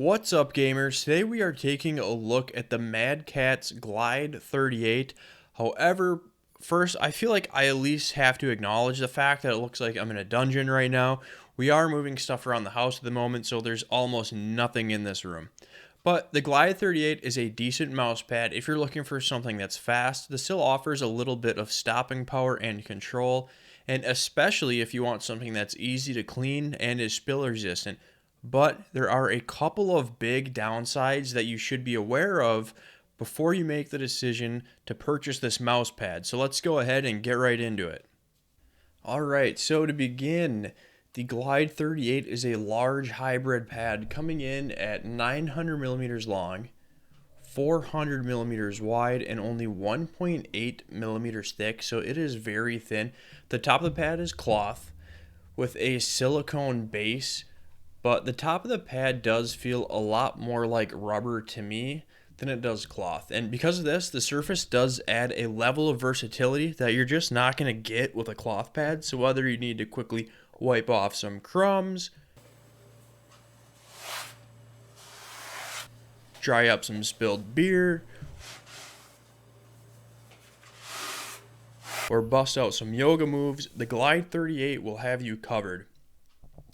What's up, gamers? Today we are taking a look at the Mad Catz Glide 38. However, first I feel like I at least have to acknowledge the fact that it looks like I'm in a dungeon right now. We are moving stuff around the house at the moment, so there's almost nothing in this room. But the Glide 38 is a decent mouse pad if you're looking for something that's fast. This still offers a little bit of stopping power and control, and especially if you want something that's easy to clean and is spill resistant. But there are a couple of big downsides that you should be aware of before you make the decision to purchase this mouse pad. So let's go ahead and get right into it. Alright, so to begin, the Glide 38 is a large hybrid pad coming in at 900 millimeters long, 400 millimeters wide, and only 1.8 millimeters thick, so it is very thin. The top of the pad is cloth with a silicone base, but the top of the pad does feel a lot more like rubber to me than it does cloth. And because of this, the surface does add a level of versatility that you're just not going to get with a cloth pad. So whether you need to quickly wipe off some crumbs, dry up some spilled beer, or bust out some yoga moves, the Glide 38 will have you covered.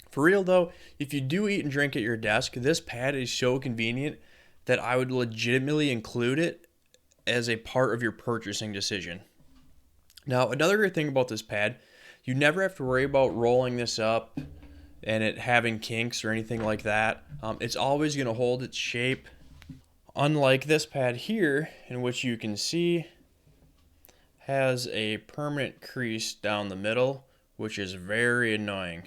For real though, if you do eat and drink at your desk, this pad is so convenient that I would legitimately include it as a part of your purchasing decision. Now, another great thing about this pad, you never have to worry about rolling this up and it having kinks or anything like that. It's always going to hold its shape. Unlike this pad here, in which you can see has a permanent crease down the middle, which is very annoying.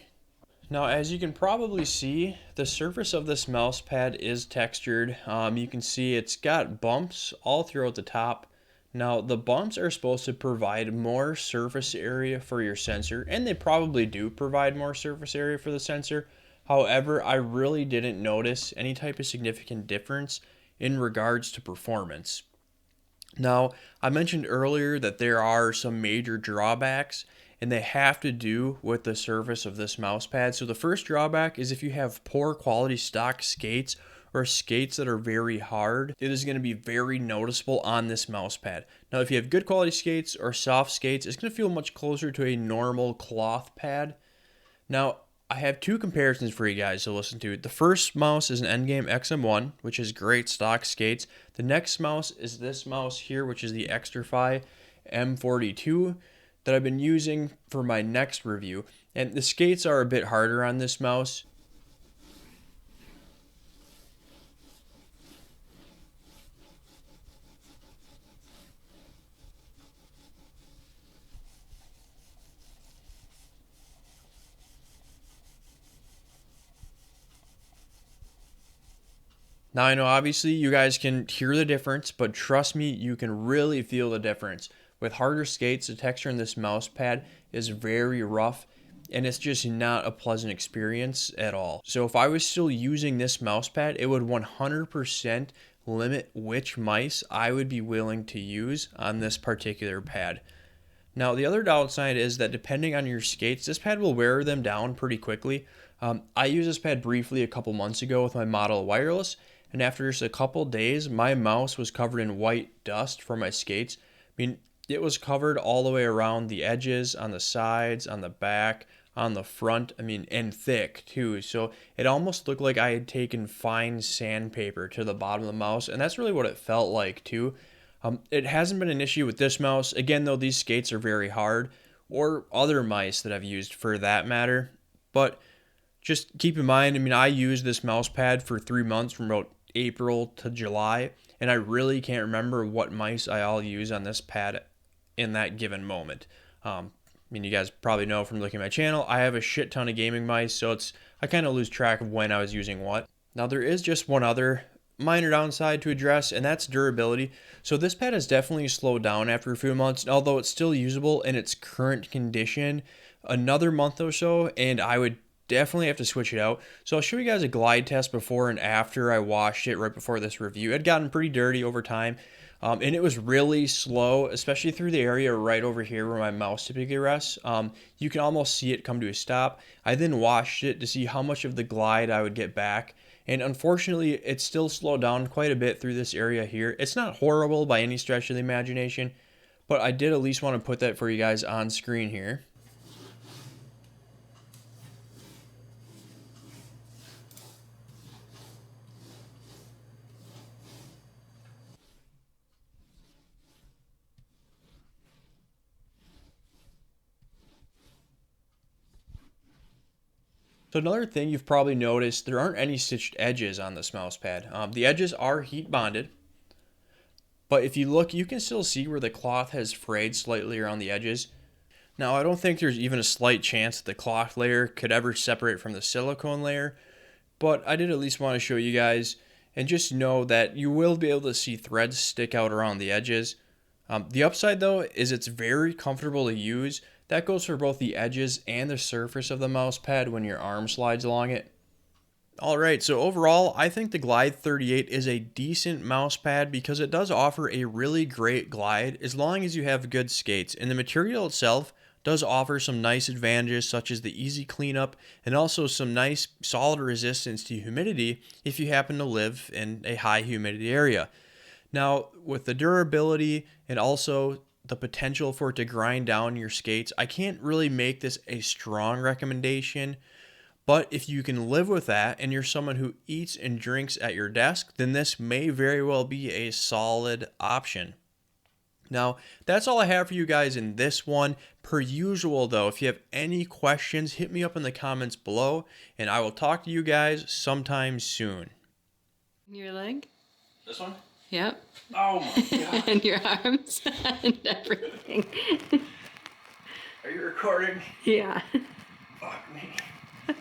Now, as you can probably see, the surface of this mouse pad is textured. You can see it's got bumps all throughout the top. Now, the bumps are supposed to provide more surface area for your sensor, and they probably do provide more surface area for the sensor. However, I really didn't notice any type of significant difference in regards to performance. Now, I mentioned earlier that there are some major drawbacks, and they have to do with the surface of this mouse pad. So the first drawback is if you have poor quality stock skates or skates that are very hard, it is going to be very noticeable on this mouse pad. Now, if you have good quality skates or soft skates, it's going to feel much closer to a normal cloth pad. Now, I have two comparisons for you guys to listen to. The first mouse is an Endgame XM1, which is great stock skates. The next mouse is this mouse here, which is the XTRFY M42 that I've been using for my next review. And the skates are a bit harder on this mouse. Now, I know obviously you guys can hear the difference, but trust me, you can really feel the difference. With harder skates, the texture in this mouse pad is very rough, and it's just not a pleasant experience at all. So if I was still using this mouse pad, it would 100% limit which mice I would be willing to use on this particular pad. Now, the other downside is that depending on your skates, this pad will wear them down pretty quickly. I used this pad briefly a couple months ago with my Model Wireless, and after just a couple days, my mouse was covered in white dust from my skates. I mean, it was covered all the way around the edges, on the sides, on the back, on the front, and thick too. So it almost looked like I had taken fine sandpaper to the bottom of the mouse, and that's really what it felt like too. It hasn't been an issue with this mouse. Again, though, these skates are very hard, or other mice that I've used for that matter. But just keep in mind, I used this mouse pad for 3 months from about April to July, and I really can't remember what mice I all use on this pad in that given moment. You guys probably know from looking at my channel, I have a shit ton of gaming mice, so I kind of lose track of when I was using what. Now, there is just one other minor downside to address, and that's durability. So this pad has definitely slowed down after a few months, although it's still usable in its current condition. Another month or so, and I would definitely have to switch it out. So I'll show you guys a glide test before and after I washed it right before this review. It had gotten pretty dirty over time, and it was really slow, especially through the area right over here where my mouse typically rests. You can almost see it come to a stop. I then washed it to see how much of the glide I would get back, And unfortunately, it's still slowed down quite a bit through this area here. It's not horrible by any stretch of the imagination, but I did at least want to put that for you guys on screen here. So another thing you've probably noticed, there aren't any stitched edges on this mouse pad. The edges are heat bonded, but if you look, you can still see where the cloth has frayed slightly around the edges. Now, I don't think there's even a slight chance that the cloth layer could ever separate from the silicone layer, but I did at least want to show you guys and just know that you will be able to see threads stick out around the edges. The upside though is it's very comfortable to use. That goes for both the edges and the surface of the mouse pad when your arm slides along it. Alright, so overall, I think the Glide 38 is a decent mouse pad because it does offer a really great glide as long as you have good skates. And the material itself does offer some nice advantages such as the easy cleanup and also some nice solid resistance to humidity if you happen to live in a high humidity area. Now, with the durability and also the potential for it to grind down your skates, I can't really make this a strong recommendation. But if you can live with that and you're someone who eats and drinks at your desk, then this may very well be a solid option. Now, that's all I have for you guys in this one. Per usual though, if you have any questions, hit me up in the comments below and I will talk to you guys sometime soon. Your leg? This one? Yep. Oh my god. And your arms and everything. Are you recording? Yeah. Fuck me.